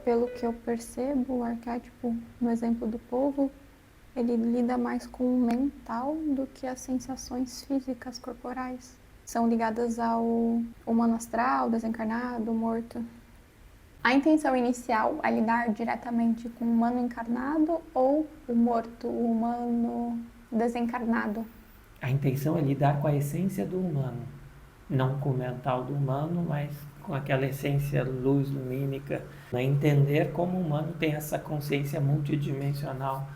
Pelo que eu percebo, o arquétipo, no exemplo do polvo, ele lida mais com o mental do que as sensações físicas corporais. São ligadas ao humano astral, desencarnado, morto. A intenção inicial é lidar diretamente com o humano encarnado ou o morto, o humano desencarnado? A intenção é lidar com a essência do humano, não com o mental do humano, mas com aquela essência luz lumínica, né? Entender como o humano tem essa consciência multidimensional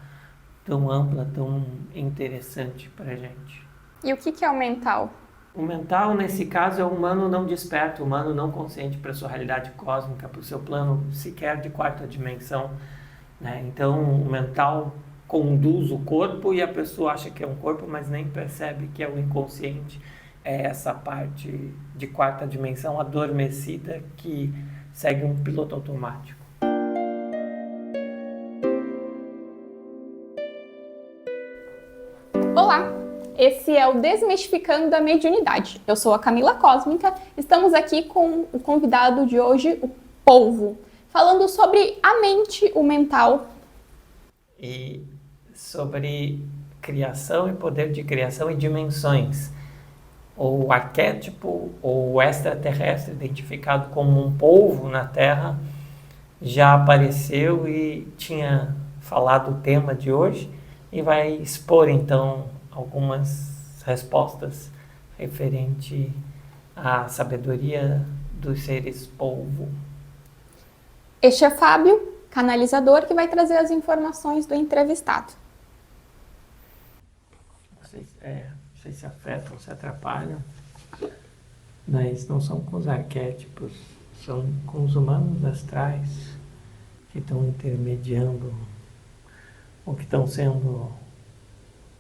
tão ampla, tão interessante para a gente. E o que é o mental? O mental, nesse caso, é o humano não desperto, o humano não consciente para a sua realidade cósmica, para o seu plano sequer de quarta dimensão, né? Então, o mental conduz o corpo e a pessoa acha que é um corpo, mas nem percebe que é o inconsciente. É essa parte de quarta dimensão adormecida que segue um piloto automático. Olá! Esse é o Desmistificando a Mediunidade. Eu sou a Camila Cósmica, estamos aqui com o convidado de hoje, o Polvo, falando sobre a mente, o mental. E sobre criação e poder de criação e dimensões. O arquétipo ou extraterrestre identificado como um polvo na Terra já apareceu e tinha falado o tema de hoje e vai expor então algumas respostas referente à sabedoria dos seres polvo. Este é Fábio, canalizador, que vai trazer as informações do entrevistado. Vocês se afetam, se atrapalham, mas não são com os arquétipos, são com os humanos astrais que estão intermediando ou que estão sendo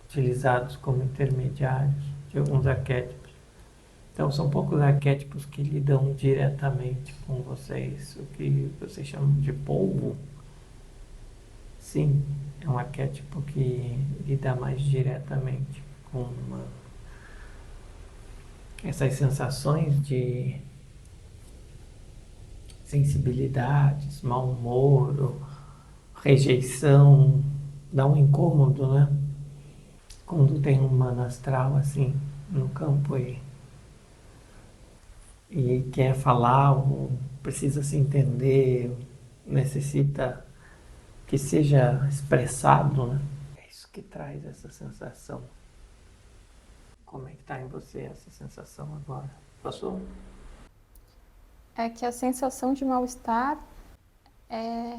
utilizados como intermediários de alguns arquétipos. Então são poucos arquétipos que lidam diretamente com vocês. O que vocês chamam de polvo, sim, é um arquétipo que lida mais diretamente com essas sensações de sensibilidades, mau humor, rejeição, dá um incômodo, né? Quando tem um humano astral assim no campo e quer falar, ou precisa se entender, necessita que seja expressado, né? É isso que traz essa sensação. Como é que está em você essa sensação agora? Passou? É que a sensação de mal-estar é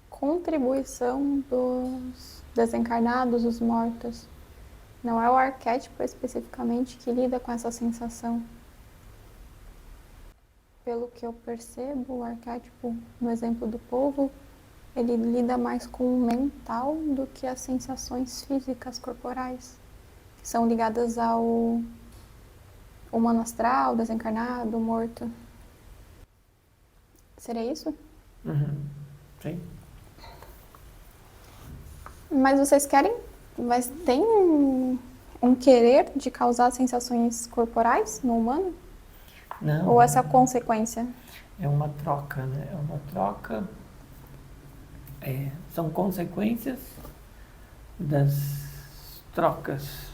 contribuição dos desencarnados, dos mortos. Não é o arquétipo especificamente que lida com essa sensação. Pelo que eu percebo, o arquétipo, no exemplo do polvo, ele lida mais com o mental do que as sensações físicas corporais, que são ligadas ao humano astral, desencarnado, morto. Seria isso? Sim. Mas vocês querem? Mas tem um querer de causar sensações corporais no humano? Não. Ou essa consequência? É uma troca, né? É uma troca. São consequências das trocas.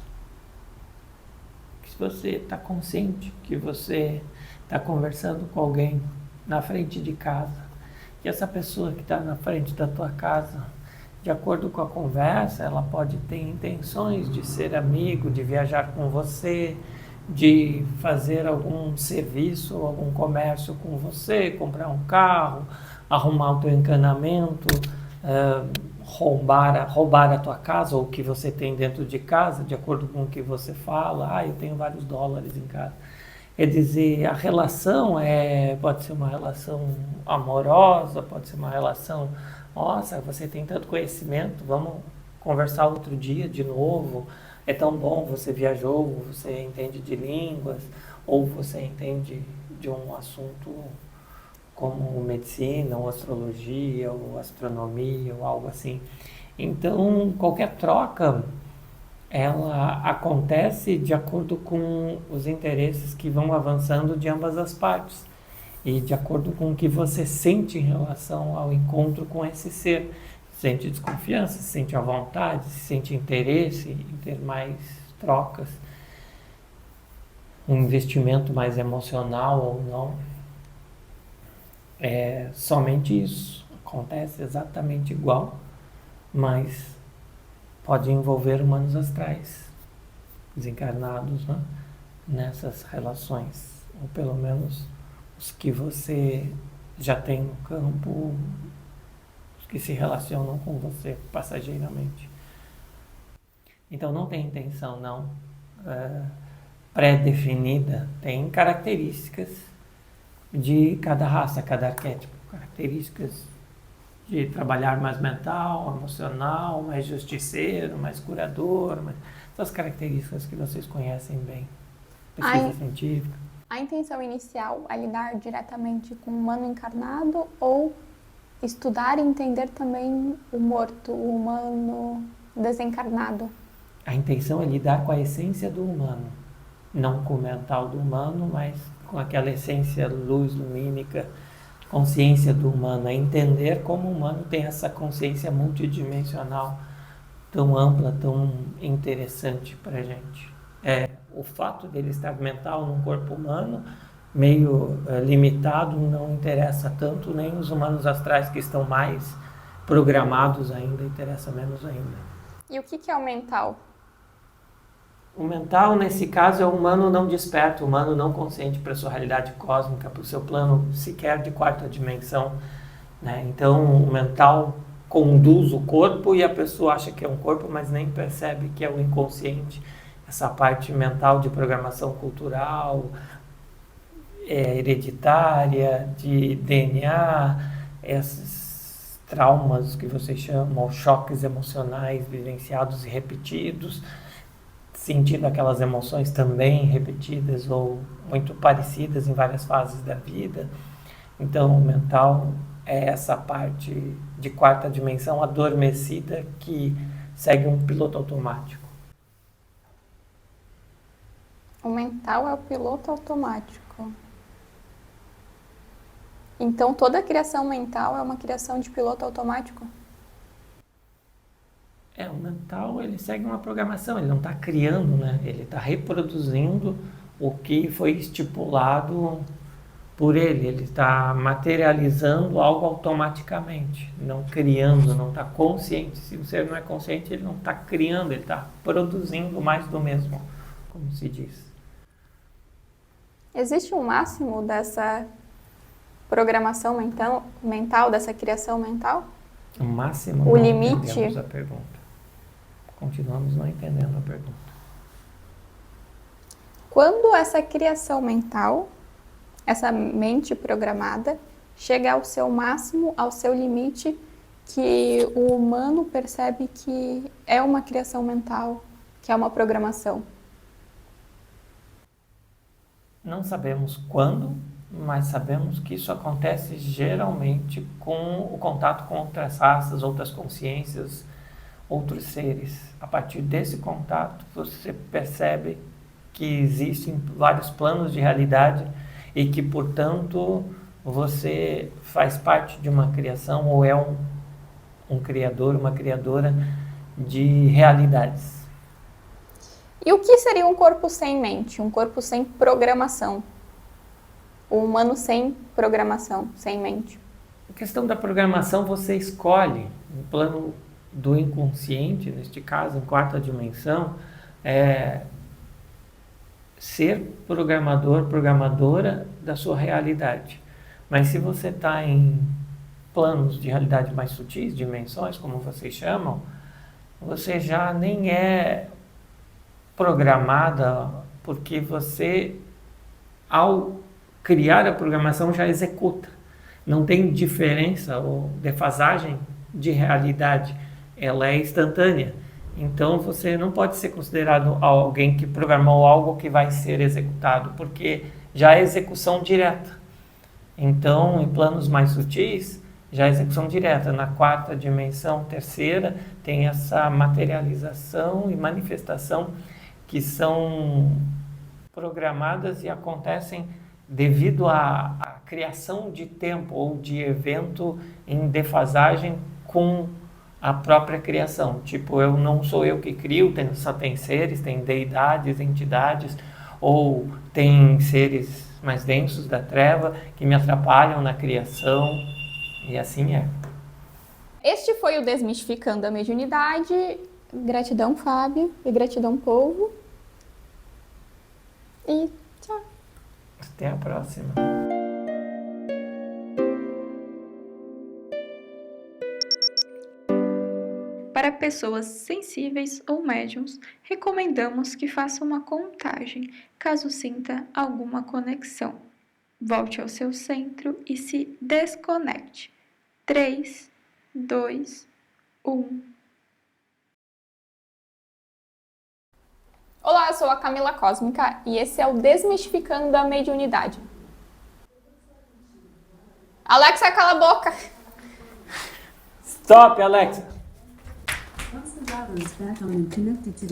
Se você está consciente que você está conversando com alguém na frente de casa, que essa pessoa que está na frente da tua casa, de acordo com a conversa, ela pode ter intenções de ser amigo, de viajar com você, de fazer algum serviço, algum comércio com você, comprar um carro, arrumar o teu encanamento, roubar a tua casa ou o que você tem dentro de casa, de acordo com o que você fala. Eu tenho vários dólares em casa. Quer dizer, a relação pode ser uma relação amorosa, pode ser uma relação, nossa, você tem tanto conhecimento, vamos conversar outro dia de novo, é tão bom, você viajou, você entende de línguas, ou você entende de um assunto como medicina, ou astrologia, ou astronomia, ou algo assim. Então, qualquer troca, ela acontece de acordo com os interesses que vão avançando de ambas as partes. e de acordo com o que você sente em relação ao encontro com esse ser. Sente desconfiança, se sente à vontade, se sente interesse em ter mais trocas, um investimento mais emocional ou não. É somente isso. Acontece exatamente igual, mas pode envolver humanos astrais, desencarnados, né? Nessas relações, ou pelo menos os que você já tem no campo, os que se relacionam com você passageiramente. Então não tem intenção não pré-definida, tem características de cada raça, cada arquétipo, características de trabalhar mais mental, emocional, mais justiceiro, mais curador, essas características que vocês conhecem bem, pesquisa científica. A intenção inicial é lidar diretamente com o humano encarnado ou estudar e entender também o morto, o humano desencarnado? A intenção é lidar com a essência do humano, não com o mental do humano, mas com aquela essência luz lumínica, consciência do humano, é entender como o humano tem essa consciência multidimensional tão ampla, tão interessante para a gente. O fato dele estar mental num corpo humano, meio limitado, não interessa tanto, nem os humanos astrais que estão mais programados ainda, interessa menos ainda. E o que é o mental? O mental, nesse caso, é o humano não desperto, o humano não consciente para a sua realidade cósmica, para o seu plano sequer de quarta dimensão, né? Então, o mental conduz o corpo e a pessoa acha que é um corpo, mas nem percebe que é o inconsciente. Essa parte mental de programação cultural, hereditária, de DNA, esses traumas que vocês chamam, choques emocionais vivenciados e repetidos, sentindo aquelas emoções também repetidas ou muito parecidas em várias fases da vida. Então, o mental é essa parte de quarta dimensão adormecida que segue um piloto automático. O mental é o piloto automático. Então, toda criação mental é uma criação de piloto automático? O mental, ele segue uma programação, ele não está criando, né? Ele está reproduzindo o que foi estipulado por ele está materializando algo automaticamente, não criando, não está consciente. Se o ser não é consciente, ele não está criando, ele está produzindo mais do mesmo, como se diz. Existe um máximo dessa programação mental, dessa criação mental? O máximo? O não limite? Entendemos a pergunta. Continuamos não entendendo a pergunta. Quando essa criação mental, essa mente programada, chega ao seu máximo, ao seu limite, que o humano percebe que é uma criação mental, que é uma programação? Não sabemos quando, mas sabemos que isso acontece geralmente com o contato com outras raças, outras consciências, outros seres. A partir desse contato, você percebe que existem vários planos de realidade e que, portanto, você faz parte de uma criação ou é um criador, uma criadora de realidades. E o que seria um corpo sem mente, um corpo sem programação? O humano sem programação, sem mente? A questão da programação você escolhe, no plano do inconsciente, neste caso, em quarta dimensão, ser programador, programadora da sua realidade. Mas se você está em planos de realidade mais sutis, dimensões, como vocês chamam, você já nem é programada, porque você, ao criar a programação, já executa. Não tem diferença ou defasagem de realidade, ela é instantânea. Então você não pode ser considerado alguém que programou algo que vai ser executado, porque já é execução direta. Então, em planos mais sutis, já é execução direta. Na quarta dimensão, terceira, tem essa materialização e manifestação que são programadas e acontecem devido à criação de tempo ou de evento em defasagem com a própria criação. Tipo, eu não sou eu que crio, só tem seres, tem deidades, entidades, ou tem seres mais densos da treva que me atrapalham na criação, e assim é. Este foi o Desmistificando a Mediunidade. Gratidão, Fábio, e gratidão, povo. E tchau. Até a próxima. Para pessoas sensíveis ou médiums, recomendamos que faça uma contagem, caso sinta alguma conexão. Volte ao seu centro e se desconecte. 3, 2, 1. Olá, eu sou a Camila Cósmica e esse é o Desmistificando a Mediunidade. Alexa, cala a boca! Stop, Alexa! Once the router is back on and connected to the